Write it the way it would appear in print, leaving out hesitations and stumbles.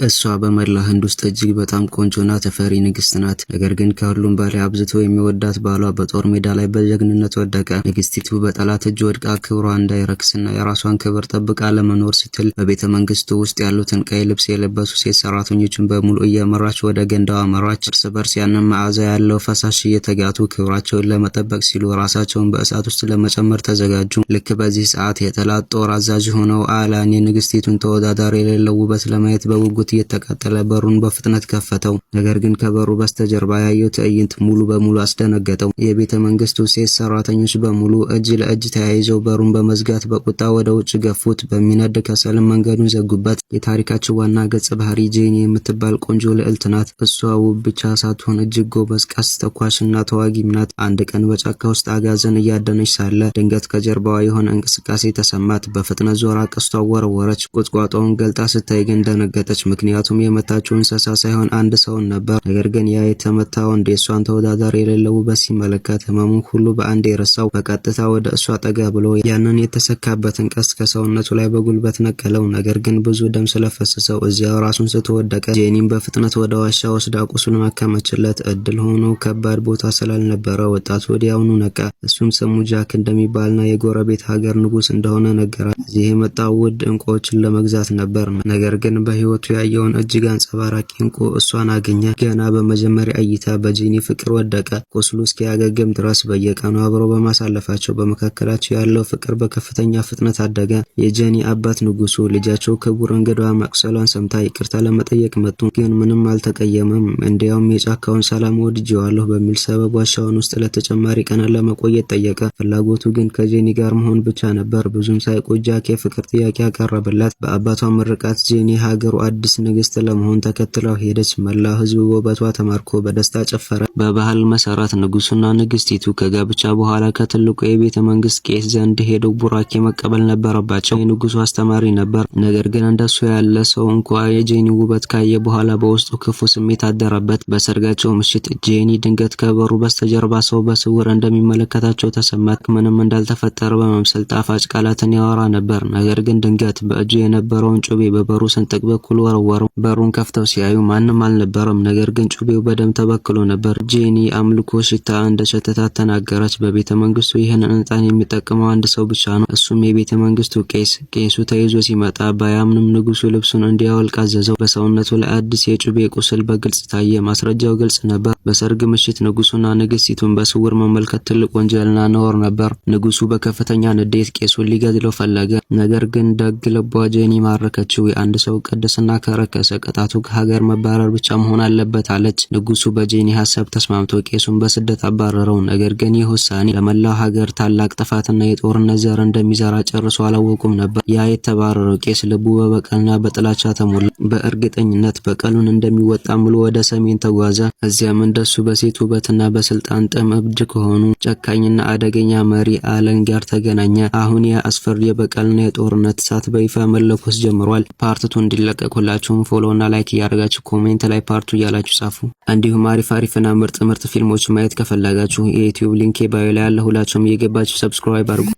እሷ በመላ ህንድ ውስጥ እጅግ በጣም ቆንጆና ተፈሪ ንግስት ናት። ነገር ግን ከሁሉም በላይ አብዝቶ የሚወዳት ባሏ በጦር ሜዳ ላይ በጀግንነት ወደቀ። ንግስቲቱ በጠላት እጅ ወድቃ ክብሯ እንዳይረክስና የራሷን ክብር ጠብቃ ለመኖር ስትል በቤተ መንግስቱ ውስጥ ያሉትን ቀይ ልብስ የለበሱ ሴት ሰራተኞችን በሙሉ እየመራች ወደ ገንዳው አመራች። እርስ በርስ ያንን መዓዛ ያለው ፈሳሽ እየተጋቱ ክብራቸውን ለመጠበቅ ሲሉ ራሳቸውን በእሳት ውስጥ ለመጨመር ተዘጋጁ። ልክ በዚህ ሰዓት የጠላት ጦር አዛዥ ሆነው አላን የንግስቲቱን ተወዳዳሪ የሌለው ውበት ለማየት በጉጉት እየተቃጠለ በሩን በፍጥነት ከፈተው። ነገር ግን ከበሩ በስተጀርባ ያየው ትዕይንት ሙሉ በሙሉ አስደነገጠው። የቤተ መንግስቱ ሴት ሰራተኞች በሙሉ እጅ ለእጅ ተያይዘው በሩን በመዝጋት በቁጣ ወደ ውጭ ገፉት። በሚነድ ከሰልም መንገዱን ዘጉበት። የታሪካችን ዋና ገጸ ባህሪ ጄኒ የምትባል ቆንጆ ልዕልት ናት። እሷ ውብ ብቻ ሳትሆን እጅግ ጎበዝ ቀስት ተኳሽና ተዋጊም ናት። አንድ ቀን በጫካ ውስጥ አጋዘን እያደነች ሳለ ድንገት ከጀርባዋ የሆነ እንቅስቃሴ ተሰማት። በፍጥነት ዞራ ቀስቷ ወረወረች። ቁጥቋጦውን ገልጣ ስታይ ግን ደነገጠች። ምክንያቱም የመታችው እንስሳ ሳይሆን አንድ ሰውን ነበር። ነገር ግን ያ የተመታው እንደ እሷን ተወዳዳሪ የሌለው ውበት ሲመለከት ህመሙን ሁሉ በአንድ የረሳው። በቀጥታ ወደ እሷ ጠጋ ብሎ ያንን የተሰካበትን ቀስት ከሰውነቱ ላይ በጉልበት ነቀለው። ነገር ግን ብዙ ደም ስለፈሰሰው እዚያው ራሱን ስትወደቀ ጄኒም በፍጥነት ወደ ዋሻ ወስዳ ቁስሉን አከመችለት። እድል ሆኖ ከባድ ቦታ ስላልነበረ ወጣቱ ወዲያውኑ ነቃ። እሱም ስሙ ጃክ እንደሚባልና የጎረቤት ሀገር ንጉስ እንደሆነ ነገራት። እዚህ የመጣው ውድ እንቁዎችን ለመግዛት ነበር። ነገር ግን በህይወቱ ያየውን እጅግ አንጸባራቂ እንቁ እሷን አገኘ። ገና በመጀመሪያ እይታ በጄኒ ፍቅር ወደቀ። ቁስሉ እስኪያገግም ድረስ በየቀኑ አብሮ በማሳለፋቸው በመካከላቸው ያለው ፍቅር በከፍተኛ ፍጥነት አደገ። የጄኒ አባት ንጉሱ ልጃቸው ክቡር እንግዳዋ መቁሰሏን ሰምታ ይቅርታ ለመጠየቅ መጡ። ግን ምንም አልተቀየመም። እንዲያውም የጫካውን ሰላም ወድጄዋለሁ በሚል ሰበብ ዋሻውን ውስጥ ለተጨማሪ ቀናት ለመቆየት ጠየቀ። ፍላጎቱ ግን ከጄኒ ጋር መሆን ብቻ ነበር። ብዙም ሳይቆይ ጃክ የፍቅር ጥያቄ አቀረበላት። በአባቷ ምርቃት ጄኒ ሀገሩ አዲስ ንግስት ለመሆን ተከትለው ሄደች። መላው ህዝብ ውበቷ ተማርኮ በደስታ ጨፈረ። በባህል መሰረት ንጉሱና ንግስቲቱ ከጋብቻ በኋላ ከትልቁ የቤተ መንግስት ቄስ ዘንድ ሄደው ቡራኬ መቀበል ነበረባቸው። የንጉሱ አስተማሪ ነበር። ነገር ግን እንደሱ ያለ ሰው እንኳ የጄኒ ውበት ካየ በኋላ በውስጡ ክፉ ስሜት አደረበት። በሰርጋቸው ምሽት ጄኒ ድንገት ከበሩ በስተጀርባ ሰው በስውር እንደሚመለከታቸው ተሰማት። ምንም እንዳልተፈጠረ በመምሰል ጣፋጭ ቃላትን ያወራ ነበር። ነገር ግን ድንገት በእጁ የነበረውን ጩቤ በበሩ ስንጥቅ በኩል ወረወረው። በሩን ከፍተው ሲያዩ ማንም አልነበረም። ነገር ግን ጩቤው በደም ተበክሎ ነበር። ጄኒ አምልኮ ሽታ እንደሸተታት ተናገረች። በቤተ መንግስቱ ይህንን ዕጣን የሚጠቀመው አንድ ሰው ብቻ ነው። እሱም የቤተ መንግስቱ ቄስ። ቄሱ ተይዞ ሲመጣ ባያምንም ንጉሱ ልብሱን እንዲያወልቅ አዘዘው። በሰውነቱ ላይ አዲስ የጩቤ ቁስል በግልጽ ታየ። ማስረጃው ግልጽ ነበር። በሰርግ ምሽት ንጉሱና ንግስቲቱን በስውር መመልከት ትልቅ ወንጀልና ነውር ነበር። ንጉሱ በከፍተኛ ንዴት ቄሱን ሊገድለው ፈለገ። ነገር ግን ደግ ልቧ ጄኒ ማረከችው። የአንድ ሰው ቅድስና ከረከሰ ቅጣቱ ከሀገር መባረር ብቻ መሆን አለበት አለች። ንጉሱ በጄኒ ሀሳብ ተስማምቶ ቄሱን በስደት አባረረው። ነገር ግን ይህ ውሳኔ ለመላው ሀገር ታላቅ ጥፋትና የጦርነት ዘር እንደሚዘራ ጨርሶ አላወቁም ነበር። ያ የተባረረው ቄስ ልቡ በበቀልና በጥላቻ ተሞላ። በእርግጠኝነት በቀሉን እንደሚወጣ ሙሉ ወደ ሰሜን ተጓዘ። እዚያም እንደሱ በሴት ውበትና በስልጣን ጥም እብድ ከሆኑ ጨካኝና አደገኛ መሪ አለን ጋር ተገናኘ። አሁን ያ አስፈሪ የበቀልና የጦርነት እሳት በይፋ መለኮስ ጀምሯል። ፓርቲቱ እንዲለቀቁላችሁም ፎሎ እና ላይክ እያደረጋችሁ ኮሜንት ላይ ፓርቱ እያላችሁ ጻፉ። እንዲሁም አሪፍና ምርጥ ፊልሞች ማየት ከፈለጋችሁ የዩቲዩብ ሊንክ ባዮ ላይ ያለ ሁላችሁም እየገባችሁ ሰብስክራይብ አድርጉ።